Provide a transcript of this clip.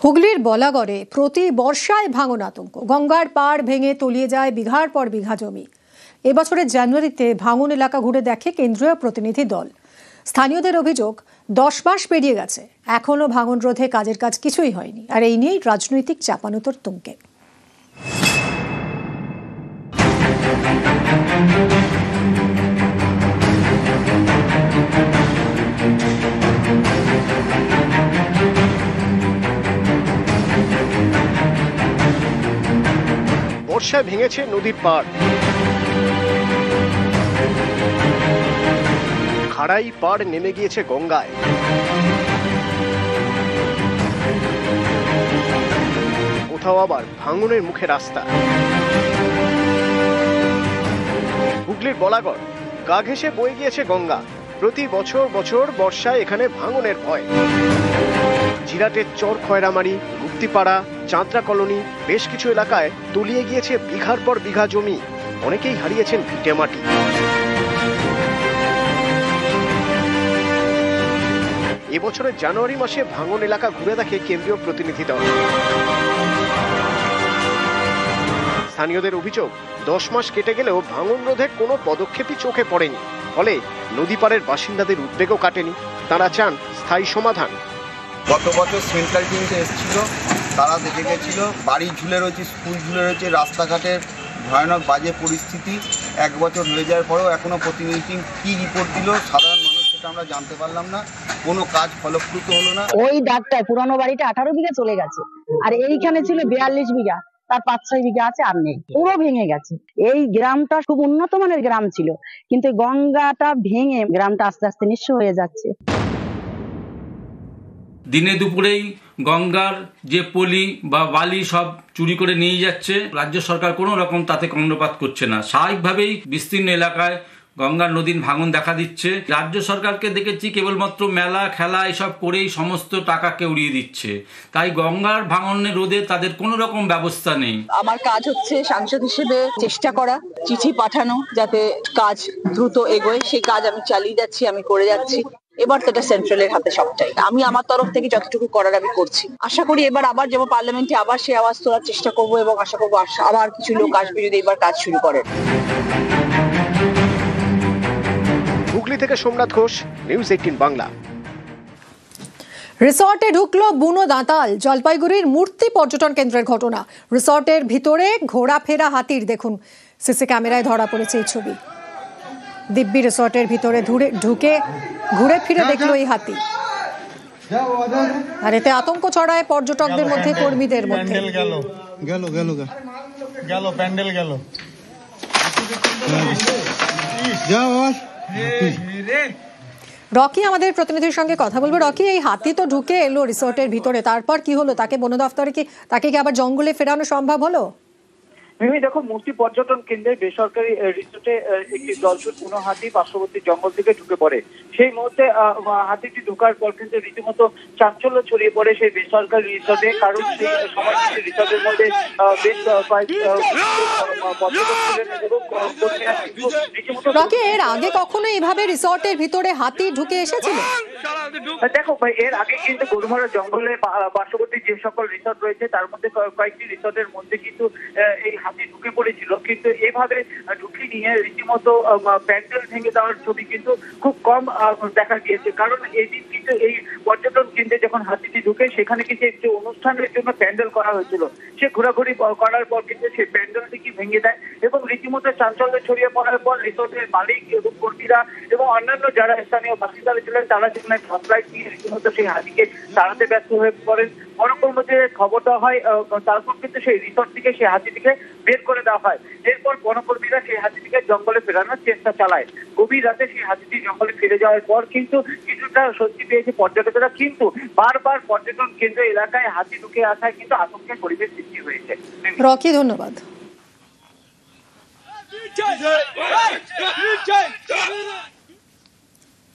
হুগলির বলাগড়ে প্রতি বর্ষায় ভাঙন আতঙ্ক। গঙ্গার পাড় ভেঙে তলিয়ে যায় বিঘার পর বিঘা জমি। এবছরের জানুয়ারিতে ভাঙন এলাকা ঘুরে দেখে কেন্দ্রীয় প্রতিনিধি দল। স্থানীয়দের অভিযোগ 10 মাস পেরিয়ে গেছে, এখনো ভাঙন রোধে কাজের কাজ কিছুই হয়নি। আর এই নিয়েই রাজনৈতিক চাপানোতর তুঙ্গে। বর্ষায় ভেঙেছে নদীর পাড়, খাড়াই পাড় নেমে গিয়েছে গঙ্গায়। কোথাও আবার ভাঙনের মুখে রাস্তা। হুগলির বলাগড় গা ঘেঁষে বয়ে গিয়েছে গঙ্গা। প্রতি বছর বর্ষায় এখানে ভাঙনের ভয়। জিরাটের চর খয়রামারি, মুক্তিপাড়া, চাঁদরা কলোনি বেশ কিছু এলাকায় তলিয়ে গিয়েছে বিঘার পর বিঘা জমি। অনেকেই হারিয়েছেন ভিটে মাটি। এবছরের জানুয়ারি মাসে ভাঙন এলাকা ঘুরে দেখে কেন্দ্রীয় প্রতিনিধি দল। স্থানীয়দের অভিযোগ 10 মাস কেটে গেলেও ভাঙন রোধের কোনো পদক্ষেপই চোখে পড়েনি। ফলে নদী পাড়ের বাসিন্দাদের উদ্বেগও কাটেনি। তারা চান স্থায়ী সমাধান। গত বছর সেন্ট্রাল টিম এসেছিল, তারা দেখে গেছিল বাড়ি ঝুলে রয়েছে, স্কুল ঝুলে রয়েছে, রাস্তাঘাটের ভয়ানক বাজে পরিস্থিতি। 1 বছর হয়ে যাওয়ার পরেও এখনো প্রতিনিধি টিম কি রিপোর্ট দিল সাধারণ মানুষ সেটা আমরা জানতে পারলাম না। কোনো কাজ ফলপ্রসূ হলো না। ওই দাগটায় পুরানো বাড়িটা 18 বিঘা চলে গেছে, আর এইখানে ছিল 42 বিঘা, তার 5-6 বিঘা আছে আর নেই, পুরো ভেঙে গেছে। এই গ্রামটা খুব উন্নত মানের গ্রাম ছিল, কিন্তু গঙ্গাটা ভেঙে গ্রামটা আস্তে আস্তে নিঃস্ব হয়ে যাচ্ছে। দিনে দুপুরেই গঙ্গার যে পলি বা বালি সব চুরি করে নিয়ে যাচ্ছে। রাজ্য সরকার কোনো রকম তাতে কর্ণপাত করছে না। স্বাভাবিকভাবেই বিস্তীর্ণ এলাকায় গঙ্গার নদীর ভাঙন দেখা দিচ্ছে। রাজ্য সরকারকে দেখেছি কেবলমাত্র মেলা খেলা এসব করেই সমস্ত টাকাকে উড়িয়ে দিচ্ছে। তাই গঙ্গার ভাঙনের রোধে তাদের কোনো রকম ব্যবস্থা নেই। আমার কাজ হচ্ছে সাংসদ হিসেবে চেষ্টা করা, চিঠি পাঠানো যাতে কাজ দ্রুত এগোয়। সেই কাজ আমি চালিয়ে যাচ্ছি, আমি করে যাচ্ছি। এবার তো এটা সেন্ট্রালের হাতে সবটাই। আমি আমার তরফ থেকে যতটুকু করার আমি করছি। আশা করি এবার আবার যেমন পার্লামেন্টে আবার সে আওয়াজ তোলার চেষ্টা করবো, এবং আশা করবো আবার কিছু লোক আসবে যদি এবার কাজ শুরু করে। হুগলি থেকে সোমনাথ ঘোষ, নিউজ 18 বাংলা। রিসর্টে ঢুকলো বুনো দাঁতাল। জলপাইগুড়ির মূর্তি পর্যটন কেন্দ্রের ঘটনা। রিসর্টের ভিতরে ঘোরাফেরা হাতির দেখুন সিসি ক্যামেরায় ধরা পড়েছে এই ছবি। দিব্যি রিসর্টের ভিতরে ঢুকে ঘুরে ফিরে দেখলো এই হাতি, আর এতে আতঙ্ক ছড়ায় পর্যটকদের মধ্যে, কর্মীদের মধ্যে। রকি আমাদের প্রতিনিধির সঙ্গে কথা বলবো। রকি, এই হাতি তো ঢুকে এলো রিসর্টের ভিতরে, তারপর কি হলো? তাকে বন দফতরে তাকে কি আবার জঙ্গলে ফেরানো সম্ভব হলো? দেখো, মূর্তি পর্যটন কেন্দ্রে বেসরকারি রিসোর্টে একটি দলছুট বুনো হাতি পার্শ্ববর্তী জঙ্গল থেকে ঢুকে পড়ে। সেই মুহূর্তে হাতিটি ঢোকার পর কিন্তু রীতিমতো চাঞ্চল্য ছড়িয়ে পড়ে সেই বেসরকারি রিসোর্টে। কারণ সেই সময় রিসোর্টের মধ্যে বেশ রকি, এর আগে কখনো এভাবে রিসোর্টের ভিতরে হাতি ঢুকে এসেছিল? দেখো, এর আগে কিন্তু গরুমারা জঙ্গলের পার্শ্ববর্তী যে সকল রিসোর্ট রয়েছে তার মধ্যে কয়েকটি রিসোর্টের মধ্যে কিন্তু এই হাতি ঢুকে পড়েছিল, কিন্তু এভাবে ঢুকে নিয়ে রীতিমতো প্যান্ডেল ভেঙে দেওয়ার ছবি কিন্তু খুব কম দেখা গিয়েছে। কারণ এদিন কিন্তু এই পর্যটন কেন্দ্রে যখন হাতিটি ঢুকে সেখানে কিন্তু একটি অনুষ্ঠানের জন্য প্যান্ডেল করা হয়েছিল। সে ঘোরাঘুরি করার পর কিন্তু সেই প্যান্ডেলটি কি ভেঙে দেয় এবং রীতিমতো চাঞ্চল্য ছড়িয়ে পড়ার পর রিসোর্টের মালিক এবং কর্মীরা এবং অন্যান্য যারা স্থানীয় বাসিন্দারা ছিলেন তারা সেখানে ফ্লাইট নিয়ে রীতিমতো সেই হাতিকে তাড়াতে ব্যস্ত হয়ে পড়েন। বনকর্মীদের খবর দেওয়া হয়, তারপর কিন্তু সেই রিসোর্ট থেকে সেই হাতিটিকে বের করে দেওয়া হয়। এরপর বনকর্মীরা সেই হাতিটিকে জঙ্গলে ফেরানোর চেষ্টা চালায়। গভীর রাতে সেই হাতিটি জঙ্গলে ফিরে যাওয়ার পর কিন্তু কিছুটা স্বস্তি পেয়েছে পর্যটকেরা, কিন্তু বারবার পর্যটন কেন্দ্র এলাকায় হাতি ঢুকে আসায় কিন্তু আতঙ্কের পরিবেশ সৃষ্টি হয়েছে। রকি, ধন্যবাদ। Jai!